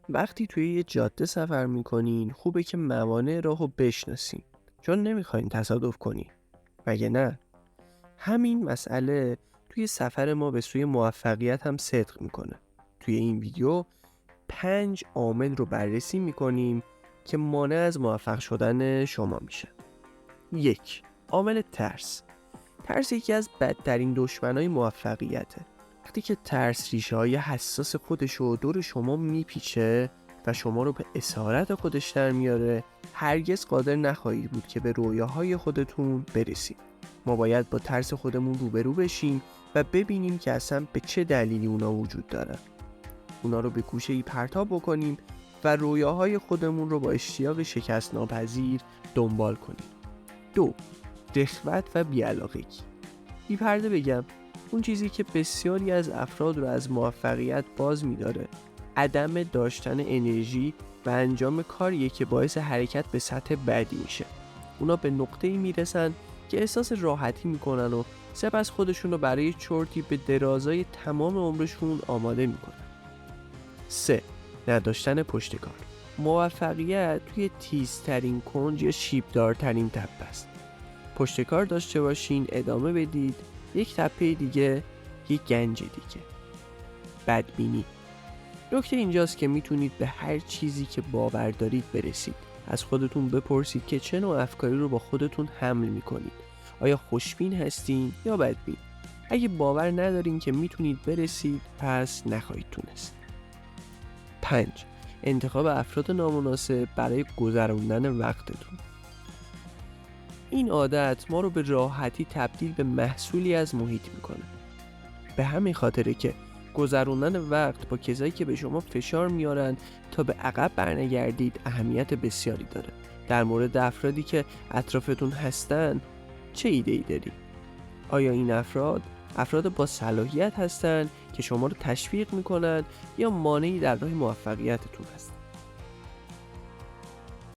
وقتی توی یه جاده سفر میکنین خوبه که موانع راهو بشناسین، چون نمیخواین تصادف کنین، مگه نه؟ همین مسئله توی سفر ما به سوی موفقیت هم صدق میکنه. توی این ویدیو 5 عامل رو بررسی میکنیم که مانع از موفق شدن شما میشه. 1. عامل ترس. ترس یکی از بدترین دشمنای موفقیته. وقتی که ترس ریشه های حساس خودشو دور شما میپیچه و شما رو به اسارت خودش در میاره، هرگز قادر نخواهید بود که به رویاهای خودتون برسید. ما باید با ترس خودمون روبرو بشیم و ببینیم که اصلا به چه دلیلی اونا وجود دارن. اونا رو به گوشه‌ای پرتاب بکنیم و رویاهای خودمون رو با اشتیاق شکست ناپذیر دنبال کنیم. 2. رغبت و بی‌علاقگی. بی پرده بگم، اون چیزی که بسیاری از افراد رو از موفقیت باز می‌داره عدم داشتن انرژی و انجام کاریه که باعث حرکت به سطح بعدی میشه. اونا به نقطه‌ای میرسن که احساس راحتی میکنن و سپس خودشون رو برای چرتی به درازای تمام عمرشون آماده میکنن. 3. نداشتن پشتکار. موفقیت توی تیزترین کنج یا شیبدارترین تپه است. پشتکار داشته باشین، ادامه بدید، یک تپه دیگه، یک گنج دیگه. بدبینی. نکته اینجاست که میتونید به هر چیزی که باور دارید برسید. از خودتون بپرسید که چه نوع افکاری رو با خودتون حمل میکنید. آیا خوشبین هستین یا بدبین؟ اگه باور ندارین که میتونید برسید، پس نخواهید تونست. 5. انتخاب افراد نامناسب برای گذراندن وقتتون. این عادت ما رو به راحتی تبدیل به محصولی از محیط میکنه. به همین خاطره که گذروندن وقت با کسایی که به شما فشار میارن تا به عقب برنگردید اهمیت بسیاری داره. در مورد افرادی که اطرافتون هستن چه ایده‌ای داری؟ آیا این افراد با صلاحیت هستن که شما رو تشویق میکنن یا مانعی در راه موفقیتتون هستن؟